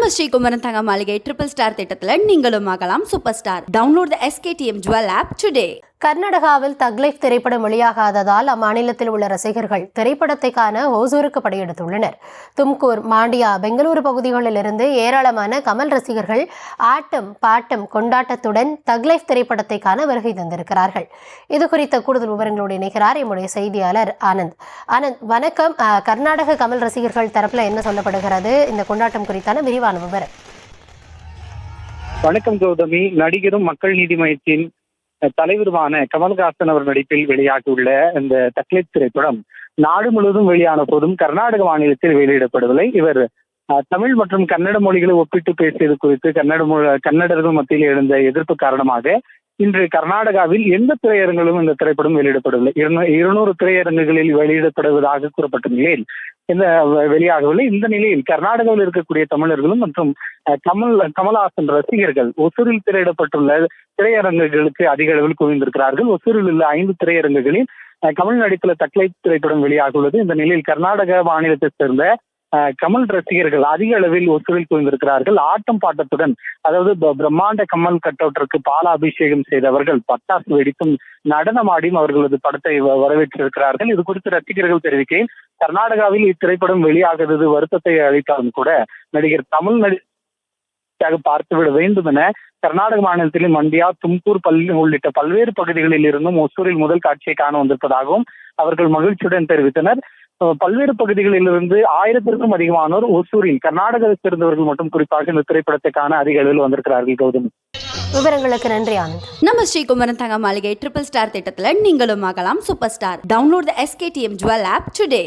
நம்ம ஸ்ரீகுமரன் தங்க மாளிகை ட்ரிபிள் ஸ்டார் திட்டத்தில் நீங்களும் ஆகலாம் super star. Download the SKTM Jewel app today. கர்நாடகாவில் தக் லைஃப் திரைப்படம் வெளியாகாததால் அம்மாநிலத்தில் உள்ள ரசிகர்கள் திரைப்படத்தை காண ஓசூருக்கு படையெடுத்துள்ளனர். தும்கூர், மாண்டியா, பெங்களூரு பகுதிகளில் இருந்து ஏராளமான கமல் ரசிகர்கள் ஆட்டம் பாட்டம் கொண்டாட்டத்துடன் தக் லைஃப் திரைப்படத்தை காண வருகை தந்திருக்கிறார்கள். இது குறித்த கூடுதல் விவரங்களோடு இணைகிறார் எம்முடைய செய்தியாளர் ஆனந்த். வணக்கம். கர்நாடக கமல் ரசிகர்கள் தரப்புல என்ன சொல்லப்படுகிறது? இந்த கொண்டாட்டம் குறித்தான விரிவான விவரம். வணக்கம் கௌதமி. நடிகரும் மக்கள் நீதி மையத்தின் தலைவருமான கமல்ஹாசன் அவர் நடிப்பில் வெளியாகியுள்ள இந்த தக் லைஃப் திரைப்படம் நாடு முழுவதும் வெளியான போதும் கர்நாடக மாநிலத்தில் வெளியிடப்படவில்லை. இவர் தமிழ் மற்றும் கன்னட மொழிகளை ஒப்பிட்டு பேசியது குறித்து கன்னடர்கள் மத்தியில் எழுந்த எதிர்ப்பு காரணமாக இன்று கர்நாடகாவில் எந்த திரையரங்கிலும் இந்த திரைப்படம் வெளியிடப்படவில்லை. 200 திரையரங்குகளில் வெளியிடப்படுவதாக கூறப்பட்ட நிலையில் வெளியாகவில்லை. இந்த நிலையில் கர்நாடகாவில் இருக்கக்கூடிய தமிழர்களும் மற்றும் கமல்ஹாசன் ரசிகர்கள் ஒசூரில் திரையிடப்பட்டுள்ள திரையரங்குகளுக்கு அதிக அளவில் குவிந்திருக்கிறார்கள். ஒசூரில் உள்ள 5 திரையரங்குகளில் கமல் நடிப்புள்ள தக் லைஃப் திரைப்படம் வெளியாகியுள்ளது. இந்த நிலையில் கர்நாடக மாநிலத்தை சேர்ந்த கமல் ரசிகர்கள் அதிக அளவில் ஒசூரில் குவிந்திருக்கிறார்கள். ஆட்டம் பாட்டத்துடன், அதாவது பிரம்மாண்ட கமல் கட்டவுட்டிற்கு பால அபிஷேகம் செய்தவர்கள் பட்டாசு வெடித்தும் நடனமாடியும் அவர்களது படத்தை வரவேற்றிருக்கிறார்கள். இது குறித்து ரசிகர்கள் தெரிவிக்கையில் கர்நாடகாவில் இத்திரைப்படம் வெளியாகிறது வருத்தத்தை அளித்தாலும் கூட நடிகர் கமல் பார்த்துவிட வேண்டும் என கர்நாடக மாநிலத்திலும் மண்டியா, தும்கூர் உள்ளிட்ட பல்வேறு பகுதிகளில் இருந்தும் ஒசூரில் முதல் காட்சியை காண வந்திருப்பதாகவும் அவர்கள் மகிழ்ச்சியுடன் தெரிவித்தனர். பல்வேறு பகுதிகளில் இருந்து 1000க்கும் அதிகமானோர் ஒசூரில் கர்நாடகத்தை சேர்ந்தவர்கள் மட்டும் குறிப்பாக இந்த திரைப்படத்தை காண அதிக அளவில் வந்திருக்கிறார்கள். கௌதமி, விவரங்களுக்கு நன்றி ஆனந்த். நம்ம ஸ்ரீகுமரன் தங்க மாளிகை ட்ரிபிள் ஸ்டார் திட்டத்தில் நீங்களும் ஆகலாம் super star. Download the SKTM Jewel app today.